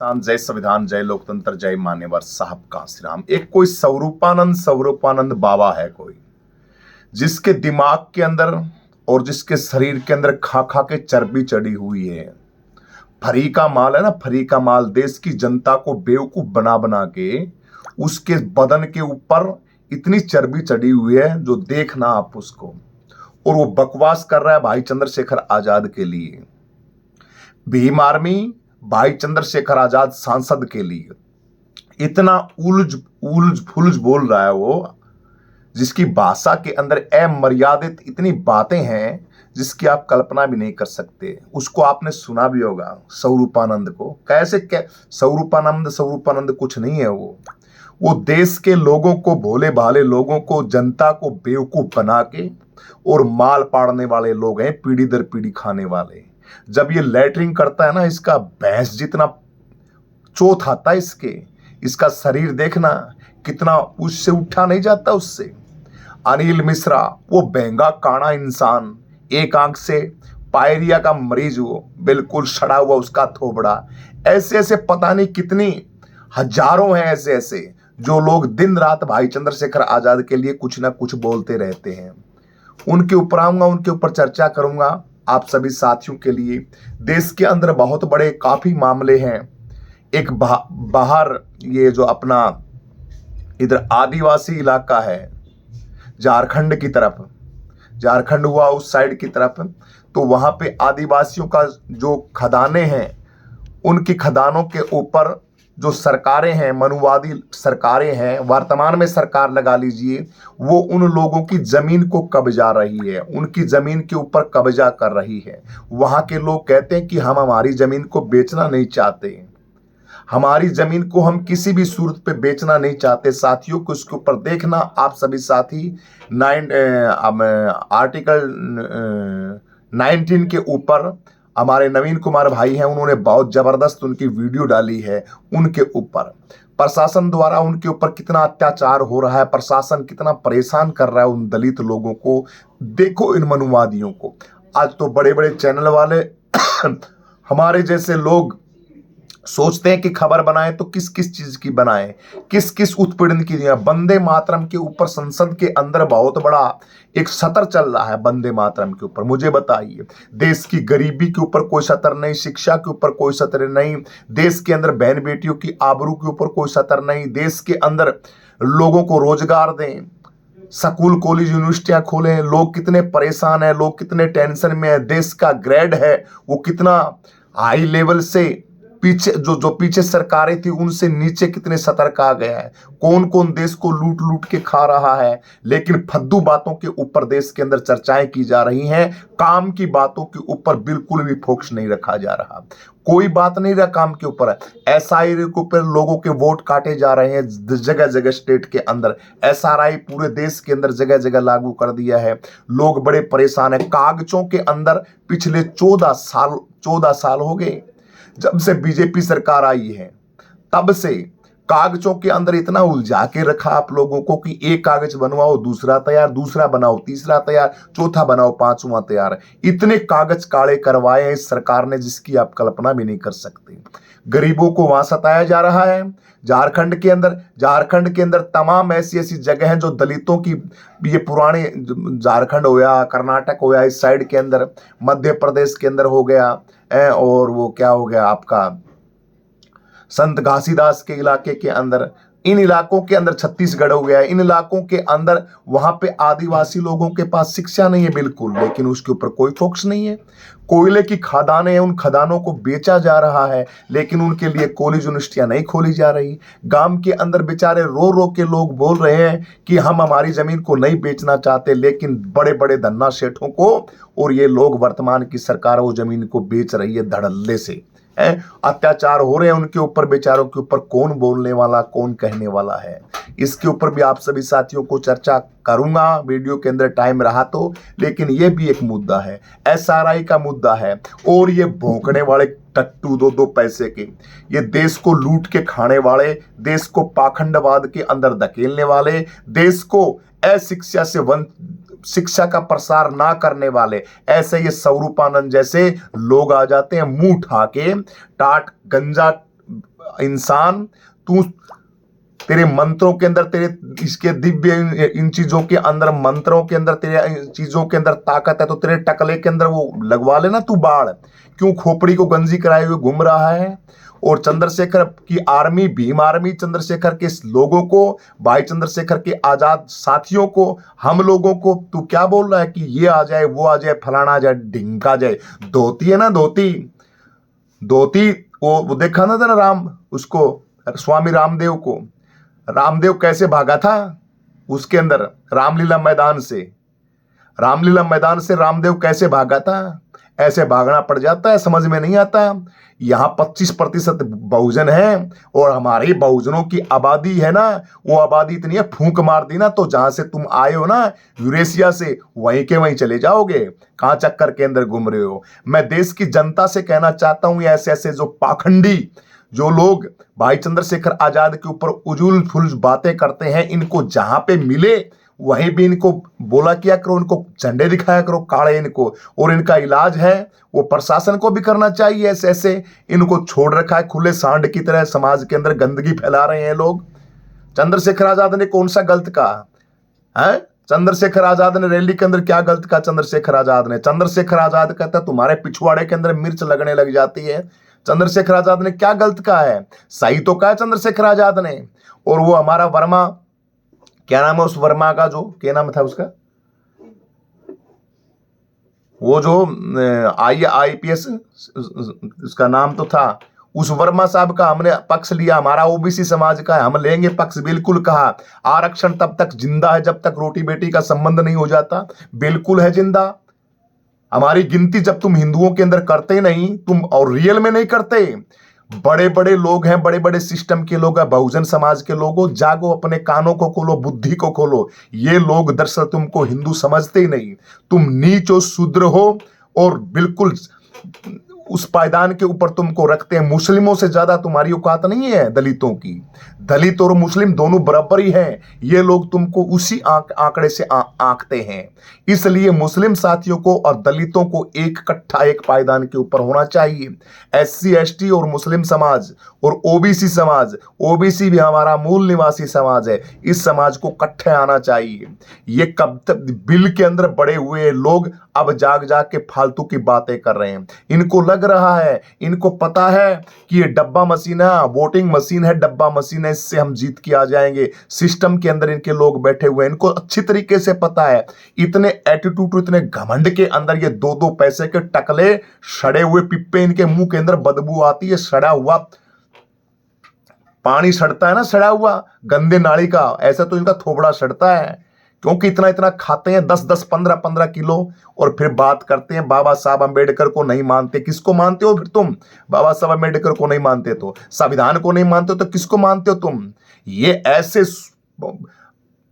जय संविधान, जय लोकतंत्र, जय मान्यवर साहब का श्री राम। एक कोई स्वरूपानंद बाबा है कोई, जिसके दिमाग के अंदर और जिसके शरीर के अंदर खा खा के चर्बी चढ़ी हुई है। फ्री का माल है ना, फ्री का माल। देश की जनता को बेवकूफ बना बना के उसके बदन के ऊपर इतनी चर्बी चढ़ी हुई है जो देखना आप उसको। और वो बकवास कर रहा है भाई चंद्रशेखर आजाद के लिए, भीम आर्मी भाई चंद्रशेखर आजाद सांसद के लिए। इतना उलझ फुलझ बोल रहा है वो, जिसकी भाषा के अंदर अमर्यादित इतनी बातें हैं जिसकी आप कल्पना भी नहीं कर सकते। उसको आपने सुना भी होगा, स्वरूपानंद को। कैसे क्या स्वरूपानंद कुछ नहीं है वो देश के लोगों को, भोले भाले लोगों को, जनता को बेवकूफ बना के और माल पाड़ने वाले लोग हैं, पीढ़ी दर पीढ़ी खाने वाले। जब ये लैटरिंग करता है ना, इसका भैंस जितना चोथ आता है इसका शरीर देखना कितना, उससे उठा नहीं जाता उससे। अनिल मिश्रा वो बेंगा काना इंसान, एक आंख से पायरिया का मरीज, वो बिल्कुल सड़ा हुआ उसका थोबड़ा। ऐसे ऐसे पता नहीं कितनी हजारों हैं ऐसे ऐसे जो लोग दिन रात भाई चंद्रशेखर आजाद के लिए कुछ ना कुछ बोलते रहते हैं। उनके ऊपर आऊंगा, उनके ऊपर चर्चा करूंगा आप सभी साथियों के लिए। देश के अंदर बहुत बड़े काफी मामले हैं। एक बाहर ये जो अपना इधर आदिवासी इलाका है, झारखंड की तरफ, झारखंड हुआ उस साइड की तरफ, तो वहां पे आदिवासियों का जो खदानें हैं, उनकी खदानों के ऊपर जो सरकारें हैं, मनुवादी सरकारें हैं, वर्तमान में सरकार लगा लीजिए, वो उन लोगों की जमीन को कब्जा रही है, उनकी जमीन के ऊपर कब्जा कर रही है। वहां के लोग कहते हैं कि हम हमारी जमीन को बेचना नहीं चाहते, हमारी जमीन को हम किसी भी सूरत पे बेचना नहीं चाहते। साथियों को इसके ऊपर देखना आप सभी साथी, आर्टिकल 19 के ऊपर हमारे नवीन कुमार भाई हैं, उन्होंने बहुत जबरदस्त उनकी वीडियो डाली है। उनके ऊपर प्रशासन द्वारा उनके ऊपर कितना अत्याचार हो रहा है, प्रशासन कितना परेशान कर रहा है उन दलित लोगों को। देखो इन मनुवादियों को। आज तो बड़े बड़े चैनल वाले हमारे जैसे लोग सोचते हैं कि खबर बनाएं तो किस किस चीज की बनाएं, किस किस उत्पीड़न की। वंदे मातरम के ऊपर संसद के अंदर बहुत बड़ा एक सत्र चल रहा है वंदे मातरम के ऊपर। मुझे बताइए, देश की गरीबी के ऊपर कोई सत्र नहीं, शिक्षा के ऊपर कोई सत्र नहीं, देश के अंदर बहन बेटियों की आबरू के ऊपर कोई सत्र नहीं, देश के अंदर लोगों को रोजगार दें, स्कूल कॉलेज यूनिवर्सिटियां खोलें। लोग कितने परेशान हैं, लोग कितने टेंशन में है, देश का ग्रेड है वो कितना हाई लेवल से पीछे, जो पीछे सरकारें थी उनसे नीचे कितने सतर्क आ गया है। कौन कौन देश को लूट लूट के खा रहा है। लेकिन फद्दू बातों के ऊपर देश के अंदर चर्चाएं की जा रही हैं, काम की बातों के ऊपर बिल्कुल भी फोकस नहीं रखा जा रहा। कोई बात नहीं रहा काम के ऊपर। एसआई के ऊपर लोगों के वोट काटे जा रहे हैं जगह जगह स्टेट के अंदर। एसआरआई पूरे देश के अंदर जगह जगह लागू कर दिया है। लोग बड़े परेशान है। कागजों के अंदर पिछले 14 साल हो गए जब से बीजेपी सरकार आई है, तब से कागजों के अंदर इतना उलझा के रखा आप लोगों को कि एक कागज बनवाओ दूसरा तैयार, दूसरा बनाओ तीसरा तैयार, चौथा बनाओ पांचवा तैयार। इतने कागज काले करवाए हैं इस सरकार ने जिसकी आप कल्पना भी नहीं कर सकते। गरीबों को वहां सताया जा रहा है। झारखंड के अंदर तमाम ऐसी ऐसी जगह हैं जो दलितों की, ये पुराने झारखंड हो या कर्नाटक हो या इस साइड के अंदर, मध्य प्रदेश के अंदर हो गया, और वो क्या हो गया आपका संत घासीदास के इलाके के अंदर, इन इलाकों के अंदर छत्तीसगढ़ हो गया, इन इलाकों के अंदर वहां पे आदिवासी लोगों के पास शिक्षा नहीं है बिल्कुल, लेकिन उसके ऊपर कोई फोकस नहीं है। कोयले की खदानें हैं, उन खदानों को बेचा जा रहा है, लेकिन उनके लिए कॉलेज यूनिवर्सिटियां नहीं खोली जा रही। गांव के अंदर बेचारे रो रो के लोग बोल रहे हैं कि हम हमारी जमीन को नहीं बेचना चाहते, लेकिन बड़े बड़े धन्ना सेठों को और ये लोग वर्तमान की सरकार वो जमीन को बेच रही है धड़ल्ले से। अत्याचार हो रहे हैं उनके ऊपर, बेचारों के ऊपर। कौन बोलने वाला, कौन कहने वाला है, इसके ऊपर भी आप सभी साथियों को चर्चा करूंगा वीडियो के अंदर टाइम रहा तो। लेकिन ये भी एक मुद्दा है, एसआरआई का मुद्दा है। और ये भौंकने वाले टट्टू 2-2 पैसे के, ये देश को लूट के खाने वाले, देश को पाखंडवाद के अंदर धकेलने वाले, देश को अशिक्षा से शिक्षा का प्रसार ना करने वाले, ऐसे ये स्वरूपानंद जैसे लोग आ जाते हैं मुंह उठा के, टाट गंजा इंसान, तू तेरे मंत्रों के अंदर, तेरे इसके दिव्य इन चीजों के अंदर, मंत्रों के अंदर, तेरे चीजों के अंदर ताकत है, तो तेरे टकले के अंदर वो लगवा लेना तू बाढ़। क्यों खोपड़ी को गंजी कराए हुए घूम रहा है? और चंद्रशेखर की आर्मी, भीम आर्मी, चंद्रशेखर के लोगों को, भाई चंद्रशेखर के आजाद साथियों को, हम लोगों को तू क्या बोल रहा है कि ये आ जाए, वो आ जाए, फलाना आ जाए, ढिंका जाए। धोती है ना, धोती, धोती वो देखा ना था ना राम, उसको, स्वामी रामदेव को, रामदेव कैसे भागा था उसके अंदर, रामलीला मैदान से, रामलीला मैदान से रामदेव कैसे भागा था? ऐसे भागना पड़ जाता है, समझ में नहीं आता। यहाँ 25% बहुजन है और हमारे बहुजनों की आबादी है ना, वो आबादी इतनी है, फूंक मार दी ना तो जहां से तुम आए हो ना यूरेशिया से, वहीं के वहीं चले जाओगे। कहां चक्कर के अंदर घूम रहे हो? मैं देश की जनता से कहना चाहता हूं, ऐसे ऐसे जो पाखंडी, जो लोग भाई चंद्रशेखर आजाद के ऊपर उजुल फुल बातें करते हैं, इनको जहां पे मिले वहीं भी इनको बोला किया करो, इनको झंडे दिखाया करो काले इनको। और इनका इलाज है वो प्रशासन को भी करना चाहिए। ऐसे ऐसे इनको छोड़ रखा है खुले सांड की तरह, समाज के अंदर गंदगी फैला रहे हैं लोग। चंद्रशेखर आजाद ने कौन सा गलत कहा है? चंद्रशेखर आजाद ने रैली के अंदर क्या गलत कहा? चंद्रशेखर आजाद ने, चंद्रशेखर आजाद कहता है तुम्हारे पिछवाड़े के अंदर मिर्च लगने लग जाती है। चंद्रशेखर आजाद ने क्या गलत कहा है? सही तो कहा है चंद्रशेखर आजाद ने। और वो हमारा वर्मा, क्या नाम है उस वर्मा का, जो क्या नाम था उसका, वो जो IPS उसका नाम तो था, उस वर्मा साहब का हमने पक्ष लिया। हमारा OBC समाज का है, हम लेंगे पक्ष, बिल्कुल कहा। आरक्षण तब तक जिंदा है जब तक रोटी बेटी का संबंध नहीं हो जाता, बिल्कुल है जिंदा। हमारी गिनती जब तुम हिंदुओं के अंदर करते नहीं, तुम और रियल में नहीं करते, बड़े बड़े लोग हैं, बड़े बड़े सिस्टम के लोग हैं, बहुजन समाज के लोगों, जागो, अपने कानों को खोलो, बुद्धि को खोलो। ये लोग दरअसल तुमको हिंदू समझते ही नहीं, तुम नीच और शूद्र हो और बिल्कुल उस पायदान के ऊपर तुमको रखते हैं। मुस्लिमों से ज्यादा तुम्हारी औकात नहीं है दलितों की। दलित और मुस्लिम दोनों बराबर ही हैं। ये लोग तुमको उसी आंकड़े से आंकते हैं। इसलिए मुस्लिम साथियों को और दलितों को एक इकट्ठा एक पायदान के ऊपर होना चाहिए। SC ST और मुस्लिम समाज और OBC समाज, OBC भी हमारा मूल निवासी समाज है, इस समाज को इकट्ठे आना चाहिए। ये कब तक बिल के अंदर बड़े हुए लोग अब जाग के फालतू की बातें कर रहे हैं। इनको लग रहा है, इनको पता है कि ये डब्बा मशीन है, वोटिंग मशीन है, डब्बा मशीन है, इससे हम जीत के आ जाएंगे। सिस्टम के अंदर इनके लोग बैठे हुए हैं, इनको अच्छी तरीके से पता है। इतने एटीट्यूड, इतने घमंड के अंदर ये 2-2 पैसे के टकले सड़े हुए पिप्पे, इनके मुंह के अंदर बदबू आती है। सड़ा हुआ पानी सड़ता है ना, सड़ा हुआ गंदे नाली का, ऐसा तो इनका थोबड़ा सड़ता है। क्योंकि इतना इतना खाते हैं, 10-10, 15-15 किलो, और फिर बात करते हैं बाबा साहब अम्बेडकर को नहीं मानते। किसको मानते हो फिर तुम? बाबा साहब अम्बेडकर को नहीं मानते तो संविधान को नहीं मानते तो किसको मानते हो तुम? ये ऐसे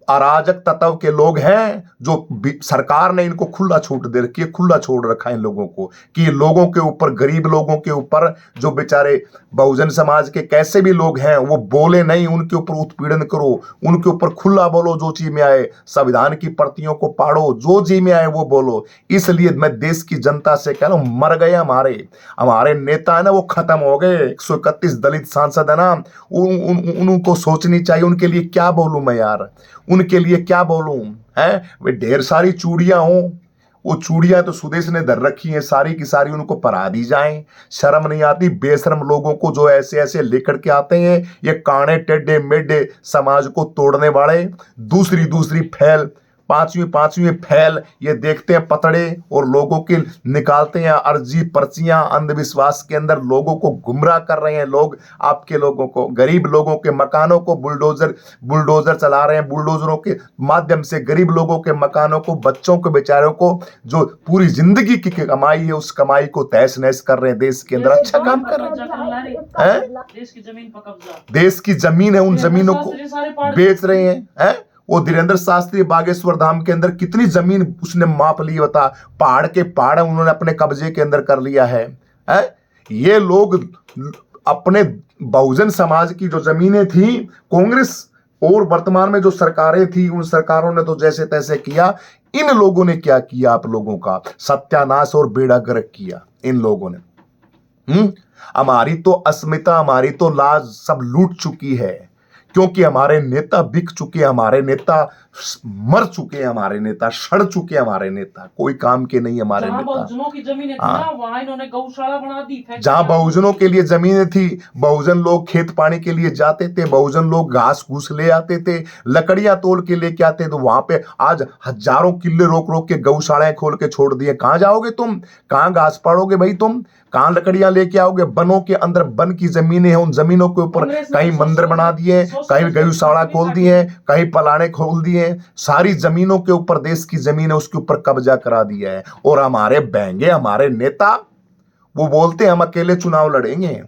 अराजक तत्व के लोग हैं जो सरकार ने इनको खुला छूट दे रखी है, खुला छोड़ रखा है इन लोगों को, कि लोगों के ऊपर, गरीब लोगों के ऊपर, जो बेचारे बहुजन समाज के कैसे भी लोग हैं वो बोले नहीं, उनके ऊपर उत्पीड़न करो, उनके ऊपर खुला बोलो, जो जी में आए, संविधान की प्रतियों को पाड़ो, जो जी में आए वो बोलो। इसलिए मैं देश की जनता से कह रहा हूं, मर गए हमारे नेता है ना, वो खत्म हो गए। 131 दलित सांसद है ना, उनको सोचनी चाहिए। उनके लिए क्या बोलूं मैं यार, उनके लिए क्या बोलूं है? वे ढेर सारी चूड़ियां हो, वो चूड़ियां तो सुदेश ने धर रखी हैं, सारी की सारी उनको परा दी जाएं। शर्म नहीं आती बेशर्म लोगों को, जो ऐसे ऐसे लेकर के आते हैं ये काने टेढ़े मेढ़े समाज को तोड़ने वाले। दूसरी फैल, पांचवी फैल, ये देखते हैं पतड़े और लोगों के निकालते हैं अर्जी पर्चियां, अंधविश्वास के अंदर लोगों को गुमराह कर रहे हैं। लोग आपके लोगों को, गरीब लोगों के मकानों को बुलडोजर चला रहे हैं, बुलडोजरों के माध्यम से गरीब लोगों के मकानों को, बच्चों को, बेचारों को, जो पूरी जिंदगी की कमाई है उस कमाई को तहस नहस कर रहे हैं। देश के अंदर अच्छा काम कर रहे हैं। देश की जमीन है, उन जमीनों को बेच रहे हैं। वो धीरेन्द्र शास्त्री बागेश्वर धाम के अंदर कितनी जमीन उसने माप ली बता, पहाड़ के पहाड़ उन्होंने अपने कब्जे के अंदर कर लिया है। ये लोग अपने बहुजन समाज की जो जमीनें थी, कांग्रेस और वर्तमान में जो सरकारें थी, उन सरकारों ने तो जैसे तैसे किया। इन लोगों ने क्या किया? आप लोगों का सत्यानाश और बेड़ा गर्क किया इन लोगों ने। हमारी तो अस्मिता, हमारी तो लाज सब लूट चुकी है, क्योंकि हमारे नेता बिक चुके हैं, हमारे नेता मर चुके हैं, हमारे नेता सड़ चुके हैं, हमारे नेता कोई काम के नहीं, हमारे जहाँ नेता। बहुजनों की जमीनें थी ना, वहां इन्होंने गौशाला बना दी। जहां बहुजनों के लिए जमीनें थी, बहुजन लोग खेत पानी के लिए जाते थे, बहुजन लोग घास घूस ले आते थे, लकड़ियां तोड़ के लेके आते, तो वहां पे आज हजारों किले रोक रोक के गौशालाएं खोल के छोड़ दिए। कहां जाओगे तुम, कहां घास पाड़ोगे भाई तुम, कहां लकड़ियां लेके आओगे? बनों के अंदर वन की जमीनें हैं, उन जमीनों के ऊपर कहीं मंदिर बना दिए, कहीं गौशाला खोल दिए, कहीं पलाने खोल दिए, सारी जमीनों के ऊपर देश की जमीन है उसके ऊपर कब्जा करा दिया है। और हमारे बहंगे, हमारे नेता वो बोलते हैं हम अकेले चुनाव लड़ेंगे,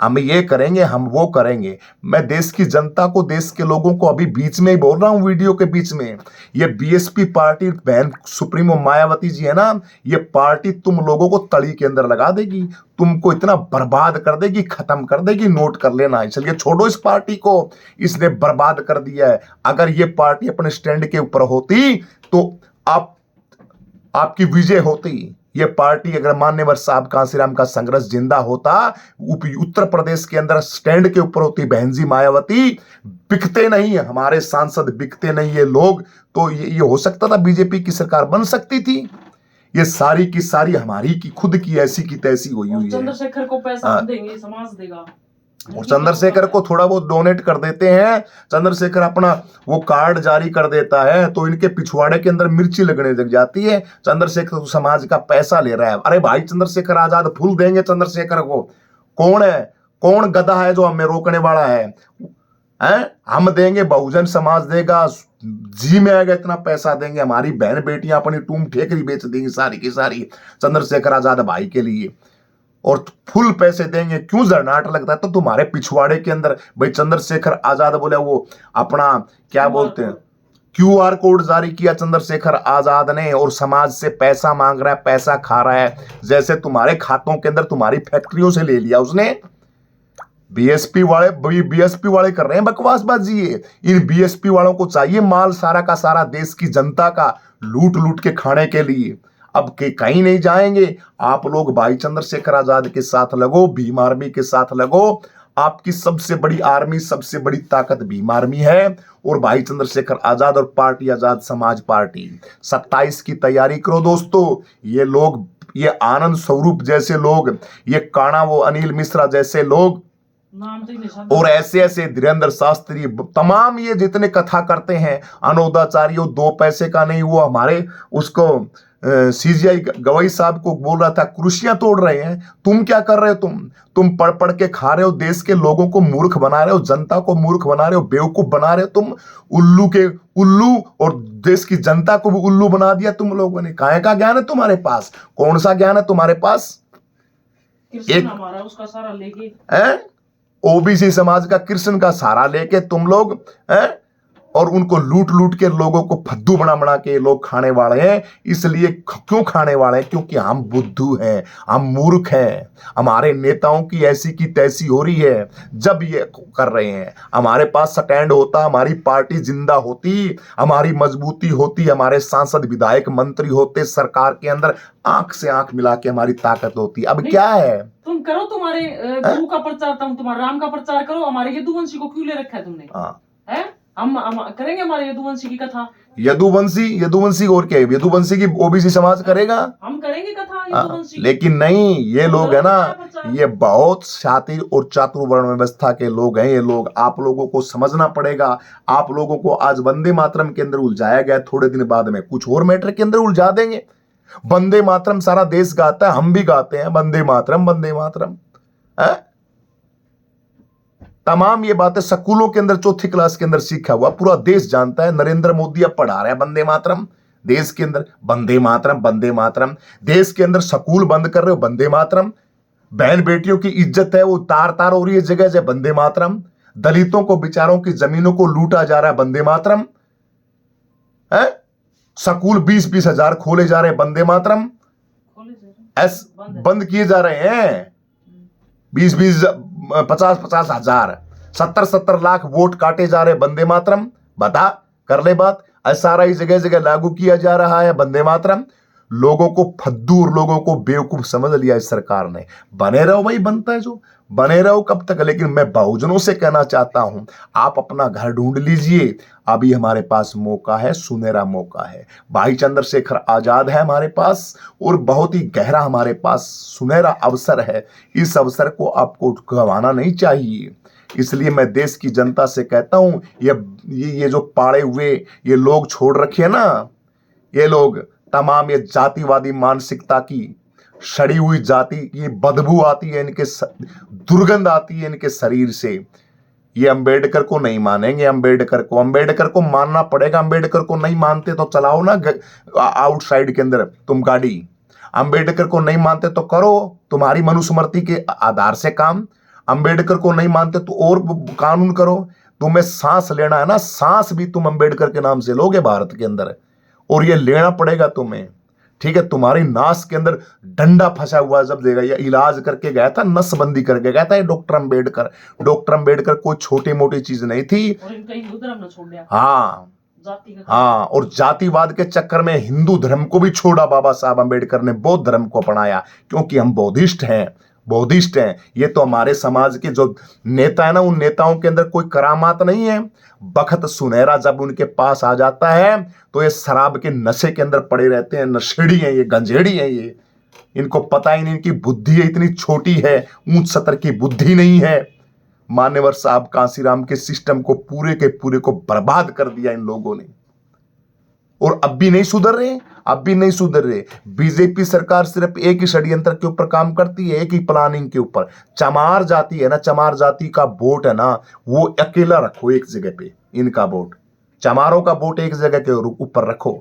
हम ये करेंगे, हम वो करेंगे। मैं देश की जनता को, देश के लोगों को अभी बीच में ही बोल रहा हूं, वीडियो के बीच में, ये बीएसपी पार्टी, बहन सुप्रीमो मायावती जी है ना, ये पार्टी तुम लोगों को तड़ी के अंदर लगा देगी, तुमको इतना बर्बाद कर देगी, खत्म कर देगी, नोट कर लेना। इसलिए छोड़ो इस पार्टी को, इसने बर्बाद कर दिया है। अगर ये पार्टी अपने स्टैंड के ऊपर होती तो आपकी विजय होती। ये पार्टी अगर मान्यवर साहब कांसीराम का संघर्ष जिंदा होता, उत्तर प्रदेश के अंदर स्टैंड के ऊपर होती बहन जी मायावती, बिकते नहीं हमारे सांसद, बिकते नहीं ये लोग, तो ये हो सकता था बीजेपी की सरकार बन सकती थी। ये सारी की सारी हमारी की खुद की ऐसी की तैसी हुई है। चंद्रशेखर को पैसा देंगे, समाज देगा, और चंद्रशेखर को थोड़ा बहुत डोनेट कर देते हैं, चंद्रशेखर अपना वो कार्ड जारी कर देता है, तो इनके पिछवाड़े के अंदर मिर्ची लगने लग जाती है। चंद्रशेखर तो समाज का पैसा ले रहा है। अरे भाई चंद्रशेखर आजाद फूल देंगे चंद्रशेखर को। कौन है, कौन गधा है जो हमें रोकने वाला है? हम देंगे, बहुजन समाज देगा, जी में आएगा इतना पैसा देंगे। हमारी बहन बेटियां अपनी टूम ठेकरी बेच देंगी सारी की सारी चंद्रशेखर आजाद भाई के लिए, और फुल पैसे देंगे। क्यों जरनाट लगता है? तो तुम्हारे पिछवाड़े के अंदर भाई चंद्रशेखर आजाद बोले, वो अपना क्या बोलते हैं, क्यूआर कोड जारी किया चंद्रशेखर आजाद ने, और समाज से पैसा मांग रहा है, पैसा खा रहा है, जैसे तुम्हारे खातों के अंदर तुम्हारी फैक्ट्रियों से ले लिया उसने। बीएसपी वाले कर रहे हैं बकवासबाजी। इन बीएसपी वालों को चाहिए माल सारा का सारा देश की जनता का लूट लूट के खाने के लिए। अब के कहीं नहीं जाएंगे। आप लोग भाई चंद्रशेखर आजाद के साथ लगो, भीम आर्मी के साथ लगो। आपकी सबसे बड़ी आर्मी, सबसे बड़ी ताकत भीम आर्मी है, और भाई चंद्रशेखर आजाद और पार्टी आजाद समाज पार्टी। 27 की तैयारी करो दोस्तों। ये लोग, ये आनंद स्वरूप जैसे लोग, ये काना वो अनिल मिश्रा जैसे लोग, और ऐसे ऐसे धीरेन्द्र शास्त्री, तमाम ये जितने कथा करते हैं अनोदाचारी, वो 2 पैसे का नहीं, वो हमारे उसको सीजीआई गवाई साहब को बोल रहा था कुर्सियां तोड़ रहे हैं। तुम क्या कर रहे हो? तुम पढ़ पढ़ के खा रहे हो, देश के लोगों को मूर्ख बना रहे हो, जनता को मूर्ख बना रहे हो, बेवकूफ बना रहे हो तुम। उल्लू के उल्लू, और देश की जनता को भी उल्लू बना दिया तुम लोगों ने। काहे का ज्ञान है तुम्हारे पास? कौन सा ज्ञान है तुम्हारे पास? एक हमारा उसका सारा लेके, ओबीसी समाज का कृष्ण का सहारा लेके तुम लोग और उनको लूट लूट के लोगों को फद्दू बना बना के लोग खाने वाले हैं। इसलिए क्यों खाने वाले हैं? क्योंकि हम बुद्धू हैं, हम मूर्ख हैं। हमारे नेताओं की ऐसी की तैसी हो रही है जब ये कर रहे हैं। हमारे पास स्टैंड होता, हमारी पार्टी जिंदा होती, हमारी मजबूती होती, हमारे सांसद विधायक मंत्री होते, सरकार के अंदर आंख से आंख मिला के हमारी ताकत होती। अब क्या है? तुम करो, तुम्हारे गुरु का प्रचार, तुम तुम्हारा राम का प्रचार करो। हमारे यदुवंशी को क्यों ले रखा है तुमने? है हम करेंगे हमारे यदुवंशी की कथा। यदुवंशी और क्या है? यदुवंशी की ओबीसी समाज करेगा, हम करेंगे कथा यदुवंशी। लेकिन नहीं, ये लोग है ना, ये बहुत शातिर और चातुर वर्ण व्यवस्था के लोग हैं। ये लोग, आप लोगों को समझना पड़ेगा। आप लोगों को आज वंदे मातरम के अंदर उलझाया गया, थोड़े दिन बाद में कुछ और मैटर के अंदर उलझा देंगे। वंदे मातरम सारा देश गाता है, हम भी गाते हैं वंदे मातरम, वंदे मातरम। तमाम ये बातें स्कूलों के अंदर 4th क्लास के अंदर सीखा हुआ पूरा देश जानता है। नरेंद्र मोदी अब पढ़ा रहा है वंदे मातरम देश के अंदर। वंदे मातरम, वंदे मातरम। देश के अंदर स्कूल बंद कर रहे हो, वंदे मातरम। बहन बेटियों की इज्जत है वो तार तार हो रही है जगह से, वंदे मातरम। दलितों को, बेचारों की जमीनों को लूटा जा रहा है, वंदे मातरम। स्कूल 20-20 हजार खोले जा रहे हैं, वंदे मातरम। बंद किए जा रहे हैं 20-20 50-50 हजार, 70-70 लाख वोट काटे जा रहे, वंदे मातरम। बता, कर ले बात। SRI जगह जगह लागू किया जा रहा है, वंदे मातरम। लोगों को फद्दू और लोगों को बेवकूफ समझ लिया इस सरकार ने। बने रहो भाई, बनता है जो बने रहो कब तक। लेकिन मैं बहुजनों से कहना चाहता हूं, आप अपना घर ढूंढ लीजिए। अभी हमारे पास मौका है, सुनहरा मौका है। भाई चंद्रशेखर आजाद है हमारे पास, और बहुत ही गहरा हमारे पास सुनहरा अवसर है। इस अवसर को आपको गंवाना नहीं चाहिए। इसलिए मैं देश की जनता से कहता हूं, ये जो पाड़े हुए ये लोग छोड़ रखे ना, ये लोग तमाम ये जातिवादी मानसिकता की सड़ी हुई जाति की बदबू आती है, इनके दुर्गंध आती है इनके शरीर से। ये अंबेडकर को नहीं मानेंगे। अंबेडकर को मानना पड़ेगा। अंबेडकर को नहीं मानते तो चलाओ ना आउटसाइड के अंदर तुम गाड़ी। अंबेडकर को नहीं मानते तो करो तुम्हारी मनुस्मृति के आधार से काम। अंबेडकर को नहीं मानते तो और कानून करो। तुम्हें सांस लेना है ना, सांस भी तुम अंबेडकर के नाम से लोगे भारत के अंदर, और ये लेना पड़ेगा तुम्हें। ठीक है, तुम्हारी नास के अंदर डंडा फंसा हुआ जब देगा। ये इलाज करके गया था, नसबंदी करके गया था ये डॉक्टर अंबेडकर कोई छोटी मोटी चीज नहीं थी। और इनका हिंदू धर्म ने छोड़ दिया। हाँ, और जातिवाद के चक्कर में हिंदू धर्म को भी छोड़ा बाबा साहब अंबेडकर ने, बौद्ध धर्म को अपनाया, क्योंकि हम बौद्धिस्ट हैं। ये तो हमारे समाज के जो नेता है ना, उन नेताओं के अंदर कोई करामात नहीं है। बखत सुनहरा जब उनके पास आ जाता है तो ये शराब के नशे के अंदर पड़े रहते हैं। नशेड़ी हैं ये, गंजेड़ी हैं ये। इनको पता ही नहीं, इनकी बुद्धि है इतनी छोटी है, ऊंच सतर की बुद्धि नहीं है। मान्यवर साहब कांसीराम के सिस्टम को पूरे के पूरे को बर्बाद कर दिया इन लोगों ने, और अब भी नहीं सुधर रहे। बीजेपी सरकार सिर्फ एक ही षड्यंत्र के ऊपर काम करती है, एक ही प्लानिंग के ऊपर। चमार जाति है ना, चमार जाति का वोट है ना, वो अकेला रखो एक जगह पे। इनका वोट, चमारों का वोट एक जगह के ऊपर रखो।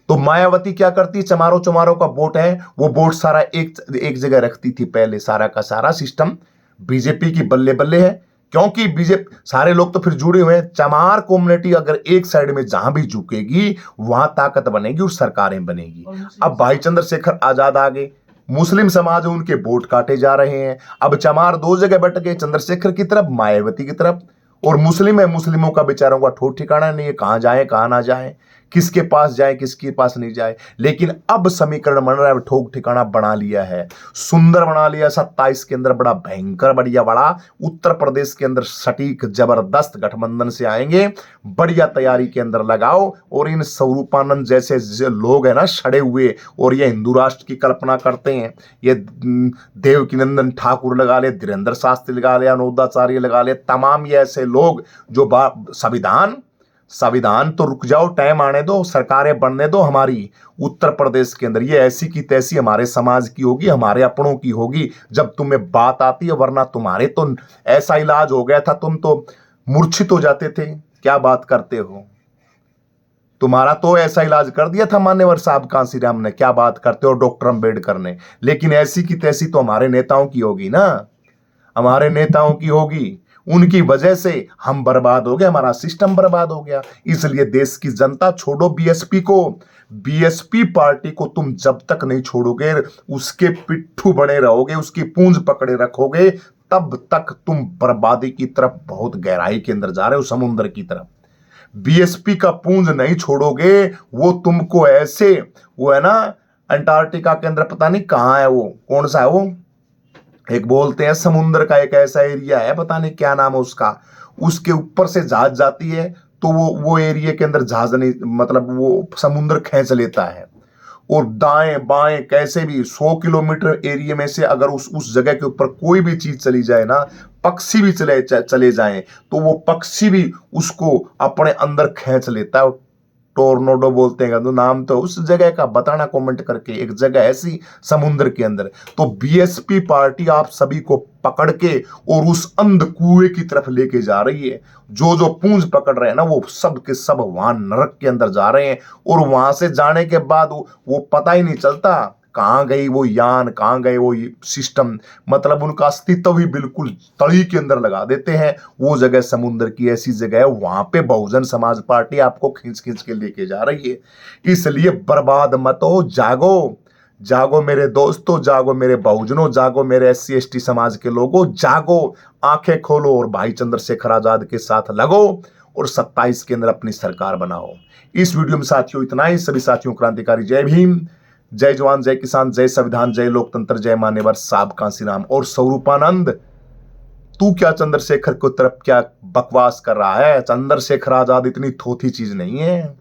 तो मायावती क्या करती, चमारों का वोट है, वो वोट सारा एक जगह रखती थी पहले। सारा का सारा सिस्टम बीजेपी की बल्ले बल्ले है, क्योंकि बीजेपी सारे लोग तो फिर जुड़े हुए हैं। चमार कम्युनिटी अगर एक साइड में जहां भी झुकेगी वहां ताकत बनेगी और सरकारें बनेगी। अब भाई चंद्रशेखर आजाद आ गए, मुस्लिम समाज उनके वोट काटे जा रहे हैं। अब चमार दो जगह बट गए, चंद्रशेखर की तरफ, मायावती की तरफ। और मुस्लिम है, मुस्लिमों का बेचारों का ठोक ठिकाना नहीं है, कहां जाए कहां ना जाए, किसके पास जाए किसके पास नहीं जाए। लेकिन अब समीकरण बन रहा है, ठोक ठिकाना बना लिया है, सुंदर बना लिया। 27 के अंदर बड़ा भयंकर बढ़िया बड़ा उत्तर प्रदेश के अंदर सटीक जबरदस्त गठबंधन से आएंगे। बढ़िया तैयारी के अंदर लगाओ। और इन स्वरूपानंद जैसे लोग हैं ना सड़े हुए, और ये हिंदू राष्ट्र की कल्पना करते हैं, ये देवकीनंदन ठाकुर लगा ले, धीरेन्द्र शास्त्री लगा ले, अनोदाचार्य लगा ले, तमाम ये ऐसे लोग जो संविधान तो रुक जाओ, टाइम आने दो, सरकारें बनने दो हमारी उत्तर प्रदेश के अंदर। ये ऐसी की तैसी हमारे समाज की होगी, हमारे अपनों की होगी जब तुम्हें बात आती है। वरना तुम्हारे तो ऐसा इलाज हो गया था, तुम तो मूर्छित हो जाते थे। क्या बात करते हो, तुम्हारा तो ऐसा इलाज कर दिया था मान्यवर साहब कांसीराम ने। क्या बात करते हो, डॉक्टर अंबेडकर ने। लेकिन ऐसी की तैसी तो हमारे नेताओं की होगी ना, हमारे नेताओं की होगी। उनकी वजह से हम बर्बाद हो गए, हमारा सिस्टम बर्बाद हो गया। इसलिए देश की जनता, छोड़ो बीएसपी को, बीएसपी पार्टी को तुम जब तक नहीं छोड़ोगे, उसके पिट्ठू बने रहोगे, उसकी पूंछ पकड़े रखोगे, तब तक तुम बर्बादी की तरफ बहुत गहराई के अंदर जा रहे हो, समुद्र की तरफ। बीएसपी का पूंछ नहीं छोड़ोगे, वो तुमको ऐसे, वो है ना अंटार्कटिका के अंदर, पता नहीं कहां है वो, कौन सा है वो, एक बोलते हैं समुद्र का एक ऐसा एरिया है, पता नहीं क्या नाम है उसका, उसके ऊपर से जहाज जाती है तो वो एरिया के अंदर जहाज नहीं, मतलब वो समुद्र खींच लेता है। और दाएं बाएं कैसे भी 100 किलोमीटर एरिया में से अगर उस जगह के ऊपर कोई भी चीज चली जाए ना, पक्षी भी चले जाएं, तो वो पक्षी भी उसको अपने अंदर खींच लेता है। टोर्नाडो बोलते हैं, तो नाम तो उस जगह का बताना कमेंट करके, एक जगह ऐसी समुद्र के अंदर। तो बीएसपी पार्टी आप सभी को पकड़ के और उस अंध कुएं की तरफ लेके जा रही है। जो पूंछ पकड़ रहे हैं ना, वो सब के सब वहां नरक के अंदर जा रहे हैं। और वहां से जाने के बाद वो पता ही नहीं चलता कहां गई वो यान, कहां गए वो सिस्टम, मतलब उनका अस्तित्व भी बिल्कुल तली के अंदर लगा देते हैं। वो जगह समुद्र की ऐसी जगह है, वहां पे बहुजन समाज पार्टी आपको खींच के लेके जा रही है। इसलिए बर्बाद मत हो, जागो मेरे दोस्तों, जागो मेरे बहुजनों, जागो मेरे SC ST समाज के लोगों, जागो, आंखें खोलो और भाई चंद्रशेखर आजाद के साथ लगो और 27 के अंदर अपनी सरकार बनाओ। इस वीडियो में साथियों इतना ही। सभी साथियों क्रांतिकारी जय भीम, जय जवान, जय किसान, जय संविधान, जय लोकतंत्र, जय मान्यवर साहब कांसीराम। और स्वरूपानंद, तू क्या चंद्रशेखर को तरफ क्या बकवास कर रहा है? चंद्रशेखर आजाद इतनी थोथी चीज नहीं है।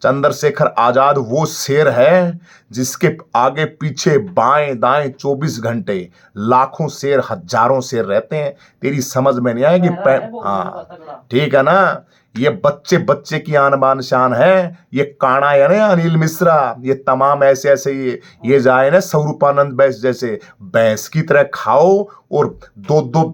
चंद्रशेखर आजाद वो शेर है जिसके आगे पीछे बाएं दाएं 24 घंटे लाखों शेर, हजारों शेर रहते हैं। तेरी समझ में नहीं आएगी। हाँ ठीक है ना। ये बच्चे बच्चे की आन बान शान है। ये काना है ना अनिल मिश्रा, ये तमाम ऐसे ऐसे ये जाए ना स्वरूपानंद बैस जैसे भैंस की तरह खाओ और दो दो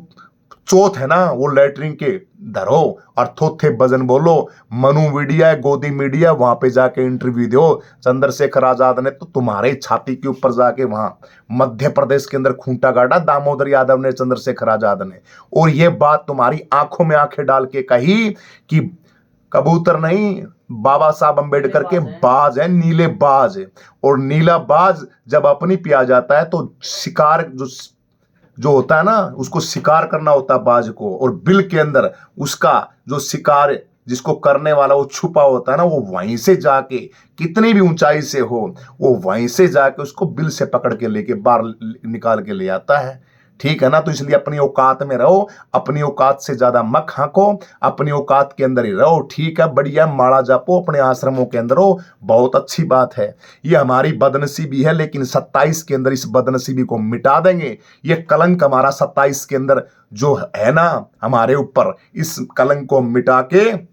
चौथ है ना वो लैटरिन के धरो और थोथे भजन बोलो। मनु मीडिया, गोदी मीडिया, वहां पे जाके इंटरव्यू दो। चंद्रशेखर आजाद ने तो तुम्हारे छाती के ऊपर जाके वहां मध्य प्रदेश के अंदर खूंटा गाड़ा दामोदर यादव ने, चंद्रशेखर आजाद ने। और ये बात तुम्हारी आंखों में आंखें डाल के कही कि कबूतर नहीं, बाबा साहब अंबेडकर के बाज है, नीले बाज। और नीला बाज जब अपनी पे आ जाता है तो शिकार जो होता है ना, उसको शिकार करना होता है बाज को। और बिल के अंदर उसका जो शिकार जिसको करने वाला वो छुपा होता है ना, वो वहीं से जाके कितनी भी ऊंचाई से हो, वो वहीं से जाके उसको बिल से पकड़ के लेके बाहर निकाल के ले आता है। ठीक है ना। तो इसलिए अपनी औकात में रहो, अपनी औकात से ज्यादा मत हांको, अपनी औकात के अंदर ही रहो। ठीक है, बढ़िया माड़ा जापो, अपने आश्रमों के अंदर हो, बहुत अच्छी बात है। ये हमारी बदनसीबी है, लेकिन 27 के अंदर इस बदनसीबी को मिटा देंगे। ये कलंक हमारा 27 के अंदर जो है ना हमारे ऊपर, इस कलंक को मिटा के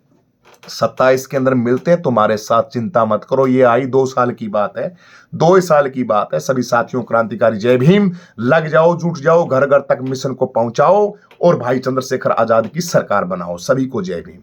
27 के अंदर मिलते हैं तुम्हारे साथ। चिंता मत करो। ये आई 2 साल की बात है, 2 साल की बात है। सभी साथियों क्रांतिकारी जय भीम। लग जाओ, जुट जाओ, घर घर तक मिशन को पहुंचाओ और भाई चंद्रशेखर आजाद की सरकार बनाओ। सभी को जय भीम।